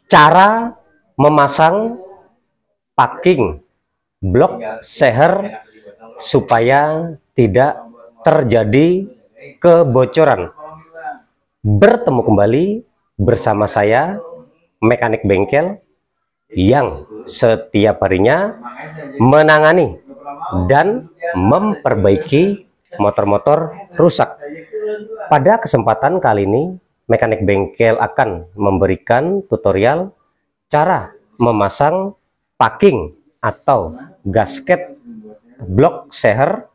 cara memasang packing blok seher supaya tidak terjadi kebocoran. Bertemu kembali bersama saya, mekanik bengkel, yang setiap harinya menangani dan memperbaiki motor-motor rusak. Pada kesempatan kali ini, mekanik bengkel akan memberikan tutorial cara memasang packing atau gasket blok seher.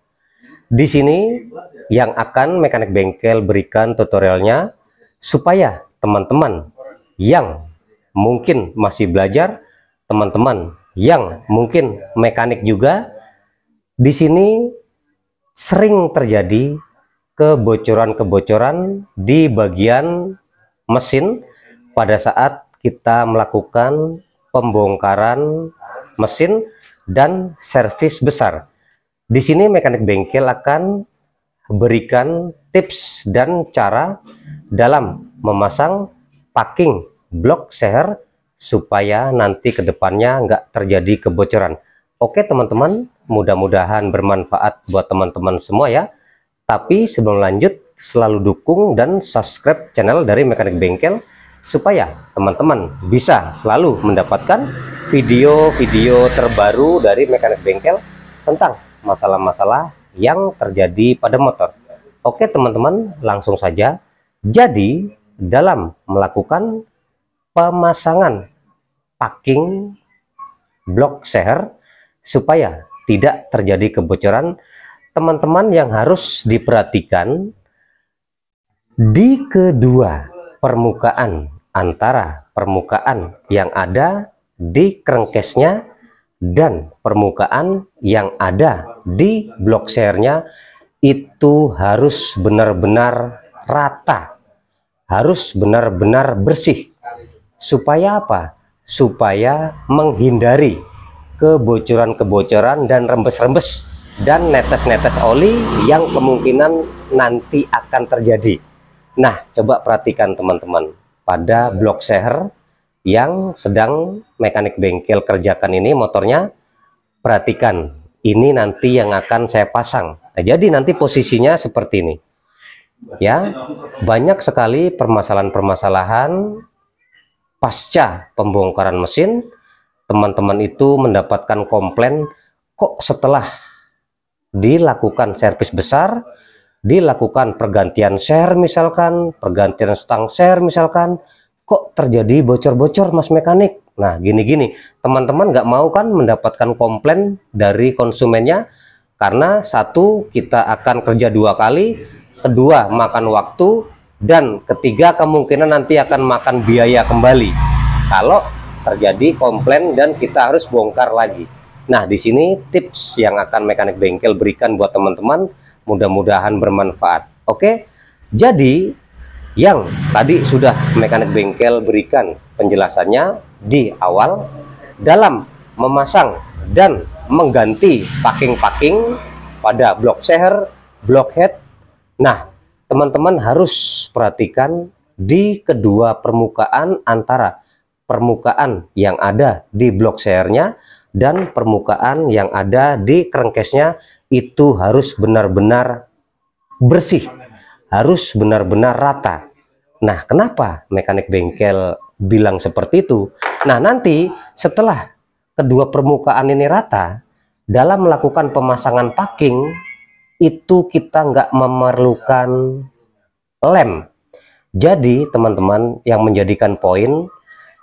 Di sini yang akan mekanik bengkel berikan tutorialnya supaya teman-teman yang mungkin masih belajar, teman-teman yang mungkin mekanik juga, di sini sering terjadi kebocoran-kebocoran di bagian mesin pada saat kita melakukan pembongkaran mesin dan servis besar. Di sini mekanik bengkel akan berikan tips dan cara dalam memasang packing blok seher supaya nanti kedepannya nggak terjadi kebocoran. Oke teman-teman, mudah-mudahan bermanfaat buat teman-teman semua ya. Tapi sebelum lanjut, selalu dukung dan subscribe channel dari mekanik bengkel supaya teman-teman bisa selalu mendapatkan video-video terbaru dari mekanik bengkel tentang masalah-masalah yang terjadi pada motor. Oke teman-teman, langsung saja. Jadi dalam melakukan pemasangan packing blok seher supaya tidak terjadi kebocoran, teman-teman yang harus diperhatikan di kedua permukaan antara permukaan yang ada di crankcase-nya dan permukaan yang ada di blok sehernya itu harus benar-benar rata, harus benar-benar bersih. Supaya apa? Supaya menghindari kebocoran-kebocoran dan rembes-rembes dan netes-netes oli yang kemungkinan nanti akan terjadi. Nah, coba perhatikan teman-teman, pada blok seher yang sedang mekanik bengkel kerjakan ini motornya, perhatikan ini nanti yang akan saya pasang. Nah, jadi nanti posisinya seperti ini ya. Banyak sekali permasalahan-permasalahan pasca pembongkaran mesin, teman-teman itu mendapatkan komplain, kok setelah dilakukan servis besar, dilakukan pergantian seher misalkan, pergantian stang seher misalkan, kok terjadi bocor-bocor mas mekanik. Nah gini-gini, teman-teman nggak mau kan mendapatkan komplain dari konsumennya, karena satu, kita akan kerja 2 kali, kedua makan waktu, dan ketiga kemungkinan nanti akan makan biaya kembali kalau terjadi komplain dan kita harus bongkar lagi. Nah di sini tips yang akan mekanik bengkel berikan buat teman-teman, mudah-mudahan bermanfaat. Oke, jadi yang tadi sudah mekanik bengkel berikan penjelasannya di awal dalam memasang dan mengganti packing-packing pada blok seher, blok head. Nah teman-teman harus perhatikan di kedua permukaan antara permukaan yang ada di blok sehernya dan permukaan yang ada di crankcase-nya itu harus benar-benar bersih, harus benar-benar rata. Nah kenapa mekanik bengkel bilang seperti itu? Nah nanti setelah kedua permukaan ini rata, dalam melakukan pemasangan packing itu kita nggak memerlukan lem. Jadi teman-teman yang menjadikan poin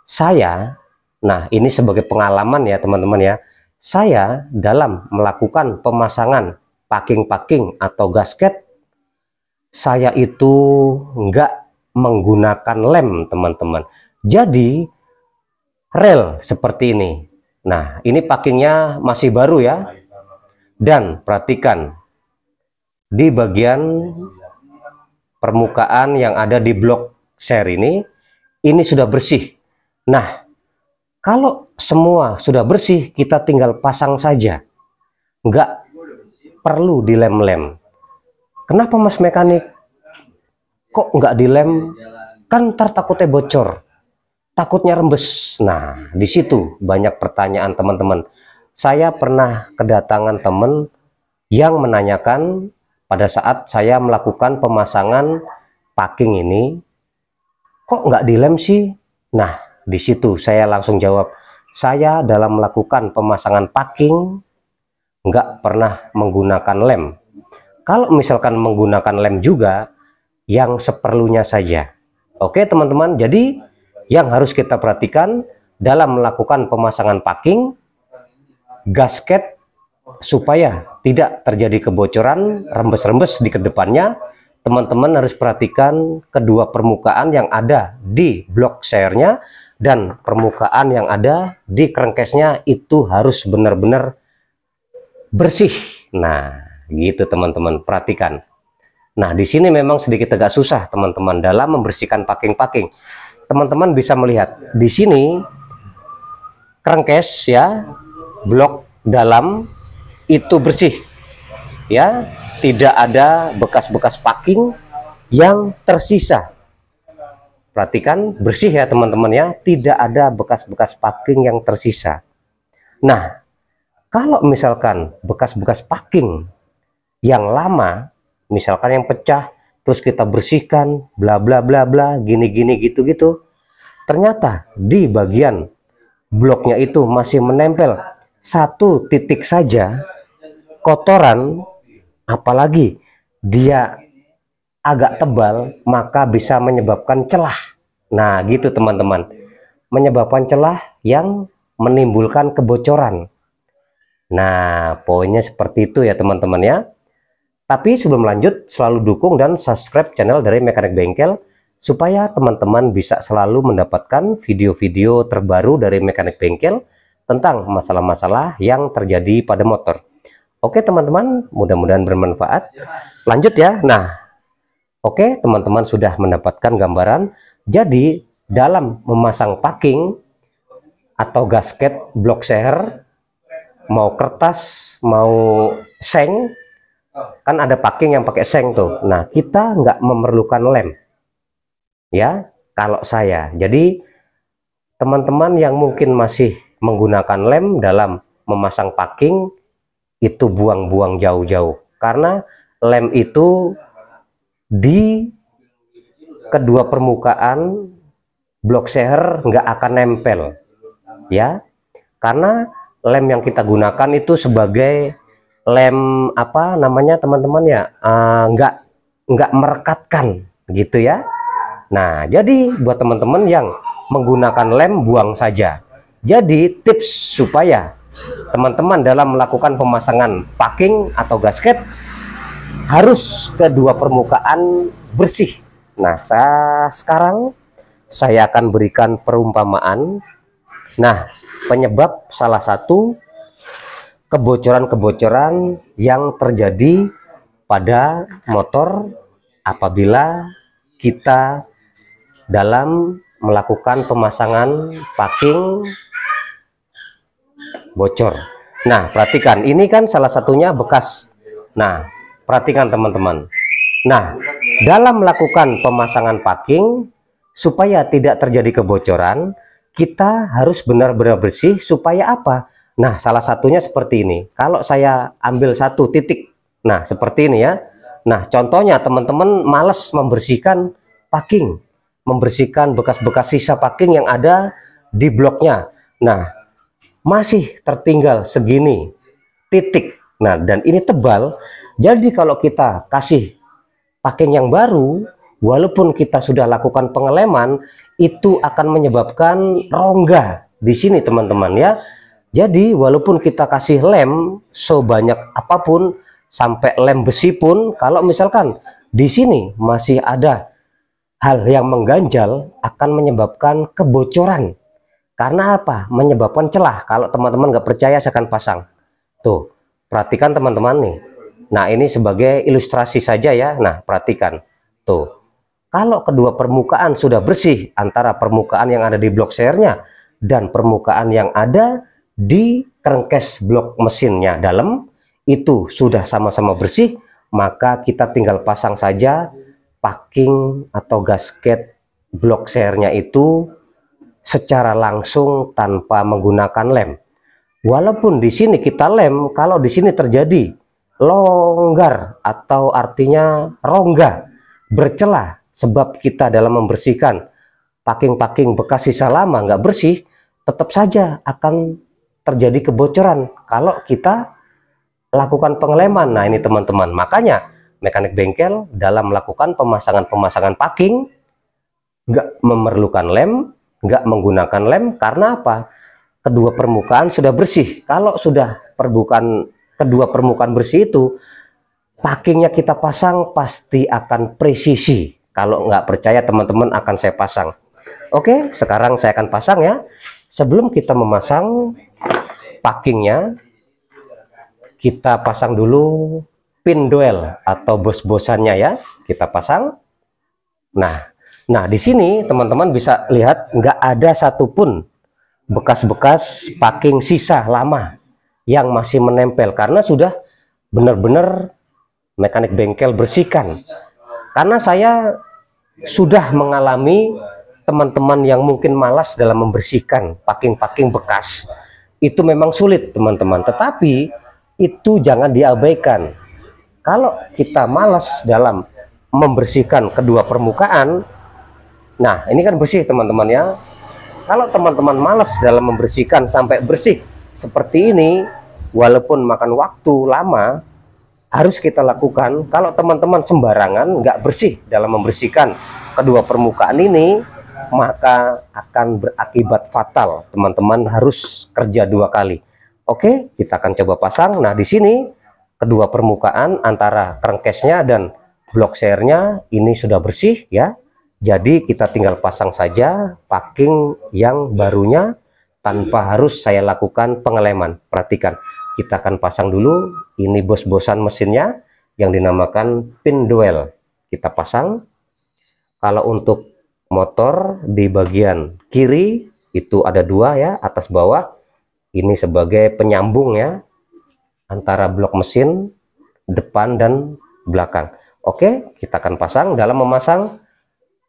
saya, nah ini sebagai pengalaman ya teman-teman ya, saya dalam melakukan pemasangan packing-packing atau gasket, saya itu nggak menggunakan lem teman-teman. Jadi rel seperti ini. Nah ini packingnya masih baru ya, dan perhatikan di bagian permukaan yang ada di blok seher ini sudah bersih. Nah kalau semua sudah bersih, kita tinggal pasang saja, nggak perlu dilem-lem. Kenapa mas mekanik kok nggak dilem? Kan ntar takutnya bocor. takutnya rembes. Nah, di situ banyak pertanyaan teman-teman. Saya pernah kedatangan teman yang menanyakan pada saat saya melakukan pemasangan packing ini, kok nggak dilem sih? Nah, di situ saya langsung jawab, saya dalam melakukan pemasangan packing nggak pernah menggunakan lem. Kalau misalkan menggunakan lem juga, yang seperlunya saja. Oke teman-teman, jadi yang harus kita perhatikan dalam melakukan pemasangan packing gasket supaya tidak terjadi kebocoran, rembes-rembes di kedepannya, teman-teman harus perhatikan kedua permukaan yang ada di blok sernya dan permukaan yang ada di crankcase-nya itu harus benar-benar bersih. Nah, gitu teman-teman, perhatikan. Nah, di sini memang sedikit agak susah teman-teman dalam membersihkan packing-packing. Teman-teman bisa melihat di sini crankcase ya, blok dalam itu bersih. Ya, tidak ada bekas-bekas packing yang tersisa. Perhatikan bersih ya teman-teman ya, tidak ada bekas-bekas packing yang tersisa. Nah, kalau misalkan bekas-bekas packing yang lama, misalkan yang pecah, terus kita bersihkan, bla bla bla bla, gini-gini gitu-gitu, ternyata di bagian bloknya itu masih menempel satu titik saja kotoran, apalagi dia agak tebal, maka bisa menyebabkan celah. Nah, gitu teman-teman, menyebabkan celah yang menimbulkan kebocoran. Nah, poinnya seperti itu ya teman-teman ya. Tapi sebelum lanjut, selalu dukung dan subscribe channel dari Mekanik Bengkel supaya teman-teman bisa selalu mendapatkan video-video terbaru dari Mekanik Bengkel tentang masalah-masalah yang terjadi pada motor. Oke teman-teman, mudah-mudahan bermanfaat. Lanjut ya. Nah, oke teman-teman sudah mendapatkan gambaran. Jadi dalam memasang packing atau gasket blok seher, mau kertas, mau seng, kan ada packing yang pakai seng tuh. Nah, kita nggak memerlukan lem ya kalau saya. Jadi teman-teman yang mungkin masih menggunakan lem dalam memasang packing itu buang-buang jauh-jauh, karena lem itu di kedua permukaan blok seher nggak akan nempel ya, karena lem yang kita gunakan itu sebagai lem apa namanya teman-teman ya, nggak merekatkan gitu ya. Nah, jadi buat teman-teman yang menggunakan lem, buang saja. Jadi tips supaya teman-teman dalam melakukan pemasangan packing atau gasket harus kedua permukaan bersih. Nah, sekarang saya akan berikan perumpamaan. Nah, penyebab salah satu kebocoran-kebocoran yang terjadi pada motor apabila kita dalam melakukan pemasangan packing bocor. Nah, perhatikan, ini kan salah satunya bekas. Nah, perhatikan teman-teman. Nah, dalam melakukan pemasangan packing supaya tidak terjadi kebocoran, kita harus benar-benar bersih supaya apa? Nah, salah satunya seperti ini. Kalau saya ambil satu titik, nah seperti ini ya. Nah, contohnya teman-teman males membersihkan packing, membersihkan bekas-bekas sisa packing yang ada di bloknya. Nah, masih tertinggal segini titik. Nah, dan ini tebal. Jadi kalau kita kasih packing yang baru, walaupun kita sudah lakukan pengeleman, itu akan menyebabkan rongga di sini teman-teman ya. Jadi walaupun kita kasih lem sebanyak apapun, sampai lem besi pun, kalau misalkan di sini masih ada hal yang mengganjal, akan menyebabkan kebocoran. Karena apa? Menyebabkan celah. Kalau teman-teman nggak percaya, saya akan pasang. Tuh, perhatikan teman-teman nih. Nah, ini sebagai ilustrasi saja ya. Nah, perhatikan. Tuh, kalau kedua permukaan sudah bersih, antara permukaan yang ada di blok sernya dan permukaan yang ada di crankcase blok mesinnya dalam, itu sudah sama-sama bersih, maka kita tinggal pasang saja packing atau gasket blok sernya itu secara langsung tanpa menggunakan lem. Walaupun di sini kita lem, kalau di sini terjadi longgar atau artinya rongga, bercelah, sebab kita dalam membersihkan packing-packing bekas sisa lama nggak bersih, tetap saja akan terjadi kebocoran kalau kita lakukan pengeleman. Nah ini teman-teman, makanya mekanik bengkel dalam melakukan pemasangan packing nggak memerlukan lem, nggak menggunakan lem. Karena apa? Kedua permukaan sudah bersih. Kalau sudah kedua permukaan bersih itu, packingnya kita pasang pasti akan presisi. Kalau nggak percaya teman-teman, akan saya pasang. Oke, sekarang saya akan pasang ya. Sebelum kita memasang packingnya, kita pasang dulu pin dowel atau bos-bosannya ya. Kita pasang. Nah di sini teman-teman bisa lihat nggak ada satupun bekas-bekas packing sisa lama yang masih menempel, karena sudah benar-benar mekanik bengkel bersihkan. Karena saya sudah mengalami teman-teman yang mungkin malas dalam membersihkan packing-packing bekas, itu memang sulit teman-teman, tetapi itu jangan diabaikan. Kalau kita malas dalam membersihkan kedua permukaan, nah ini kan bersih teman-teman ya. Kalau teman-teman malas dalam membersihkan sampai bersih seperti ini, walaupun makan waktu lama, harus kita lakukan. Kalau teman-teman sembarangan, nggak bersih dalam membersihkan kedua permukaan ini, maka akan berakibat fatal. Teman-teman harus kerja 2 kali. Oke, kita akan coba pasang. Nah, di sini kedua permukaan antara crankcase-nya dan blok sernya ini sudah bersih ya. Jadi kita tinggal pasang saja packing yang barunya tanpa harus saya lakukan pengeleman. Perhatikan, kita akan pasang dulu ini bos-bosan mesinnya yang dinamakan pin dowel. Kita pasang. Kalau untuk motor di bagian kiri itu ada 2 ya, atas bawah. Ini sebagai penyambung ya antara blok mesin depan dan belakang. Oke, kita akan pasang. Dalam memasang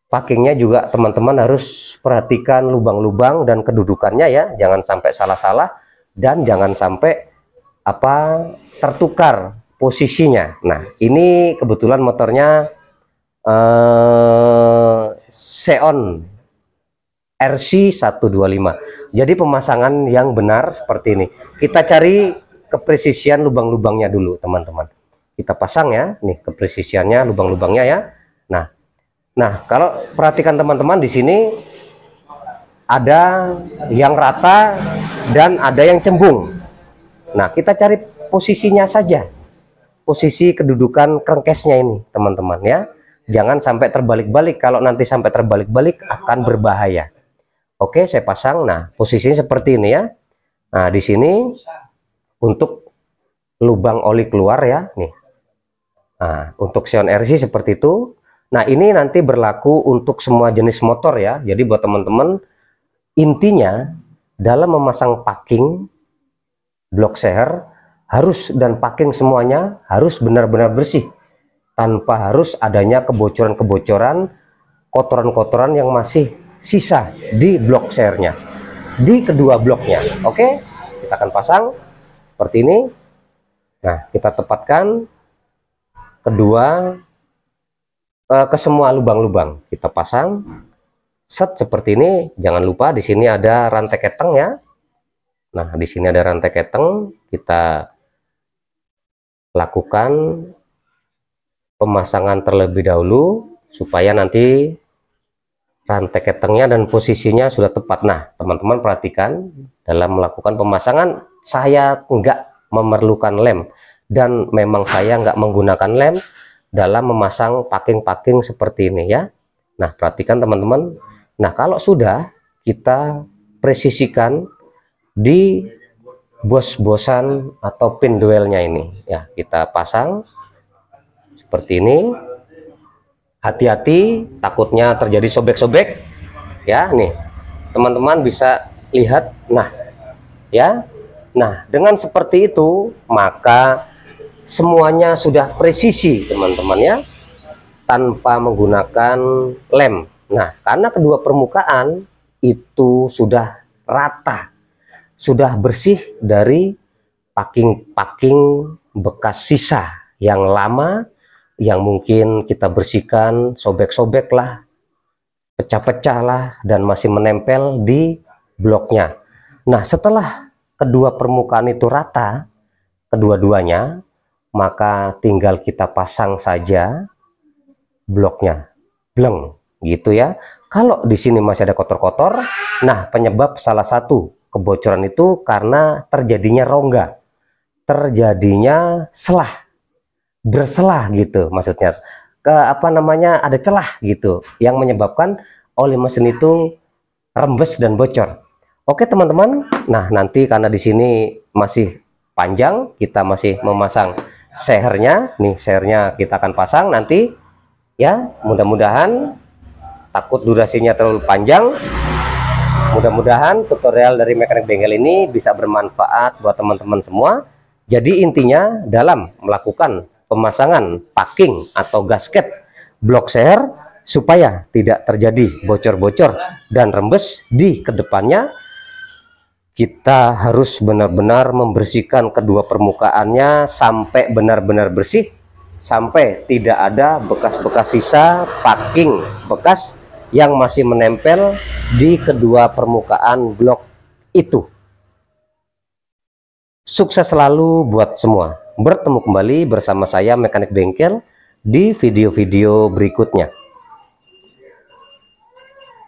packingnya juga teman-teman harus perhatikan lubang-lubang dan kedudukannya ya, jangan sampai salah-salah dan jangan sampai tertukar posisinya. Nah ini kebetulan motornya Xeon RC125, jadi pemasangan yang benar seperti ini. Kita cari kepresisian lubang-lubangnya dulu teman-teman. Kita pasang ya, nih kepresisiannya lubang-lubangnya ya. Nah, kalau perhatikan teman-teman, di sini ada yang rata dan ada yang cembung. Nah, kita cari posisinya saja, posisi kedudukan crankcase-nya ini, teman-teman ya. Jangan sampai terbalik-balik. Kalau nanti sampai terbalik-balik akan berbahaya. Oke, saya pasang. Nah, posisinya seperti ini ya. Nah, di sini untuk lubang oli keluar ya, nih. Nah, untuk Xeon RC seperti itu. Nah ini nanti berlaku untuk semua jenis motor ya. Jadi buat teman-teman, intinya dalam memasang packing blok seher harus, dan packing semuanya harus benar-benar bersih, tanpa harus adanya kebocoran-kebocoran, kotoran-kotoran yang masih sisa di blok sehernya, di kedua bloknya. Oke, kita akan pasang seperti ini. Nah kita tepatkan kedua ke semua lubang-lubang, kita pasang set seperti ini. Jangan lupa di sini ada rantai keteng ya. Nah di sini ada rantai keteng, kita lakukan pemasangan terlebih dahulu supaya nanti rantai ketengnya dan posisinya sudah tepat. Nah teman-teman perhatikan, dalam melakukan pemasangan saya nggak memerlukan lem, dan memang saya nggak menggunakan lem dalam memasang packing-packing seperti ini ya. Nah perhatikan teman-teman. Nah kalau sudah kita presisikan di bos-bosan atau pin dowelnya ini ya, kita pasang seperti ini. Hati-hati, takutnya terjadi sobek-sobek ya. Nih teman-teman bisa lihat. Nah ya, nah dengan seperti itu maka semuanya sudah presisi teman-teman ya, tanpa menggunakan lem. Nah karena kedua permukaan itu sudah rata, sudah bersih dari packing-packing bekas sisa yang lama, yang mungkin kita bersihkan, sobek-sobek lah, pecah-pecah lah, dan masih menempel di bloknya. Nah, setelah kedua permukaan itu rata, kedua-duanya, maka tinggal kita pasang saja bloknya, bleng, gitu ya. Kalau di sini masih ada kotor-kotor, nah penyebab salah satu kebocoran itu karena terjadinya rongga, terjadinya selah, berselah gitu maksudnya, ada celah gitu yang menyebabkan oli mesin itu rembes dan bocor. Oke teman-teman, nah nanti karena di sini masih panjang, kita masih memasang sehernya nih, sehernya kita akan pasang nanti ya, mudah-mudahan, takut durasinya terlalu panjang. Mudah-mudahan tutorial dari Mekanik Bengkel ini bisa bermanfaat buat teman-teman semua. Jadi intinya dalam melakukan pemasangan packing atau gasket blok seher, supaya tidak terjadi bocor-bocor dan rembes di kedepannya, kita harus benar-benar membersihkan kedua permukaannya sampai benar-benar bersih, sampai tidak ada bekas-bekas sisa packing bekas yang masih menempel di kedua permukaan blok itu. Sukses selalu buat semua. Bertemu kembali bersama saya Mekanik Bengkel di video-video berikutnya.